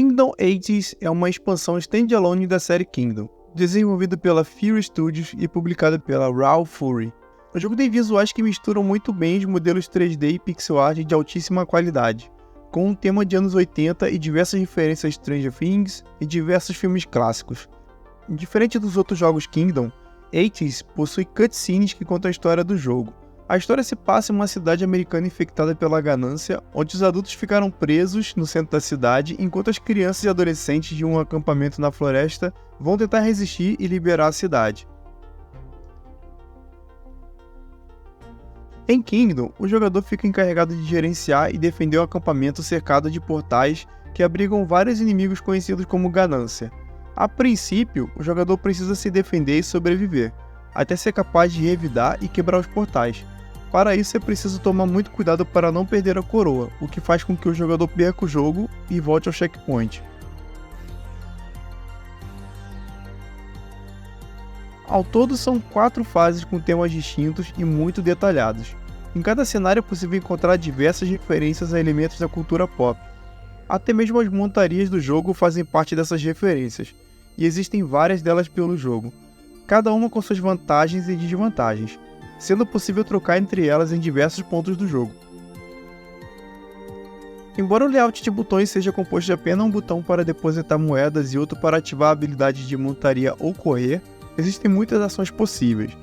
Kingdom Ages é uma expansão standalone da série Kingdom, desenvolvida pela Fury Studios e publicada pela Raw Fury. O jogo tem visuais que misturam muito bem os modelos 3D e pixel art de altíssima qualidade, com um tema de anos 80 e diversas referências a Stranger Things e diversos filmes clássicos. Diferente dos outros jogos Kingdom, Ages possui cutscenes que contam a história do jogo. A história se passa em uma cidade americana infectada pela ganância, onde os adultos ficaram presos no centro da cidade, enquanto as crianças e adolescentes de um acampamento na floresta vão tentar resistir e liberar a cidade. Em Kingdom, o jogador fica encarregado de gerenciar e defender um acampamento cercado de portais que abrigam vários inimigos conhecidos como ganância. A princípio, o jogador precisa se defender e sobreviver, até ser capaz de revidar e quebrar os portais. Para isso é preciso tomar muito cuidado para não perder a coroa, o que faz com que o jogador perca o jogo e volte ao checkpoint. Ao todo são 4 fases com temas distintos e muito detalhados. Em cada cenário é possível encontrar diversas referências a elementos da cultura pop. Até mesmo as montarias do jogo fazem parte dessas referências, e existem várias delas pelo jogo, cada uma com suas vantagens e desvantagens, sendo possível trocar entre elas em diversos pontos do jogo. Embora o layout de botões seja composto de apenas um botão para depositar moedas e outro para ativar a habilidade de montaria ou correr, existem muitas ações possíveis.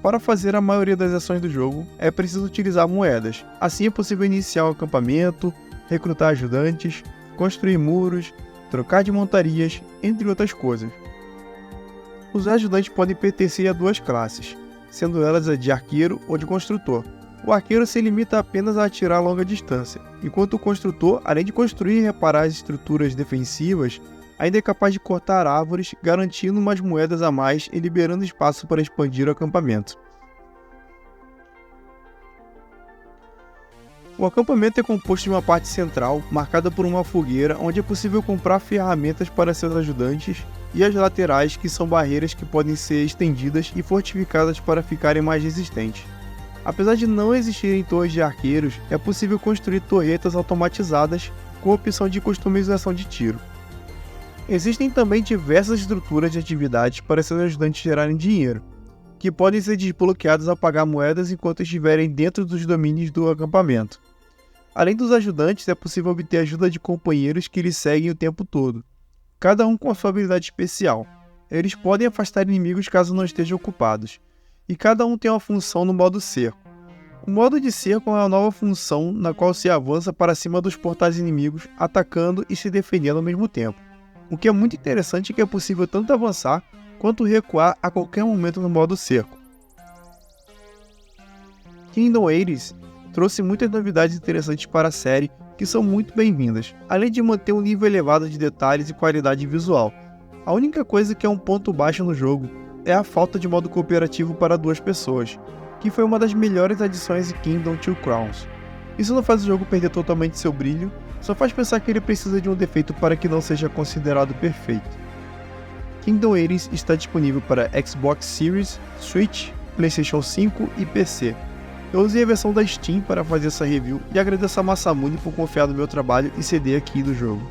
Para fazer a maioria das ações do jogo, é preciso utilizar moedas. Assim é possível iniciar um acampamento, recrutar ajudantes, construir muros, trocar de montarias, entre outras coisas. Os ajudantes podem pertencer a 2 classes, sendo elas a de arqueiro ou de construtor. O arqueiro se limita apenas a atirar a longa distância, enquanto o construtor, além de construir e reparar as estruturas defensivas, ainda é capaz de cortar árvores, garantindo umas moedas a mais e liberando espaço para expandir o acampamento. O acampamento é composto de uma parte central, marcada por uma fogueira, onde é possível comprar ferramentas para seus ajudantes, e as laterais, que são barreiras que podem ser estendidas e fortificadas para ficarem mais resistentes. Apesar de não existirem torres de arqueiros, é possível construir torretas automatizadas com opção de customização de tiro. Existem também diversas estruturas de atividades para seus ajudantes gerarem dinheiro, que podem ser desbloqueados ao pagar moedas enquanto estiverem dentro dos domínios do acampamento. Além dos ajudantes, é possível obter ajuda de companheiros que lhes seguem o tempo todo, cada um com a sua habilidade especial. Eles podem afastar inimigos caso não estejam ocupados, e cada um tem uma função no modo cerco. O modo de cerco é uma nova função na qual se avança para cima dos portais inimigos, atacando e se defendendo ao mesmo tempo. O que é muito interessante é que é possível tanto avançar quanto recuar a qualquer momento no modo cerco. Kingdom Ages trouxe muitas novidades interessantes para a série que são muito bem-vindas, além de manter um nível elevado de detalhes e qualidade visual. A única coisa que é um ponto baixo no jogo é a falta de modo cooperativo para 2 pessoas, que foi uma das melhores adições em Kingdom Two Crowns. Isso não faz o jogo perder totalmente seu brilho, só faz pensar que ele precisa de um defeito para que não seja considerado perfeito. Kingdom Ages está disponível para Xbox Series, Switch, PlayStation 5 e PC. Eu usei a versão da Steam para fazer essa review e agradeço a Masamune por confiar no meu trabalho e CD aqui do jogo.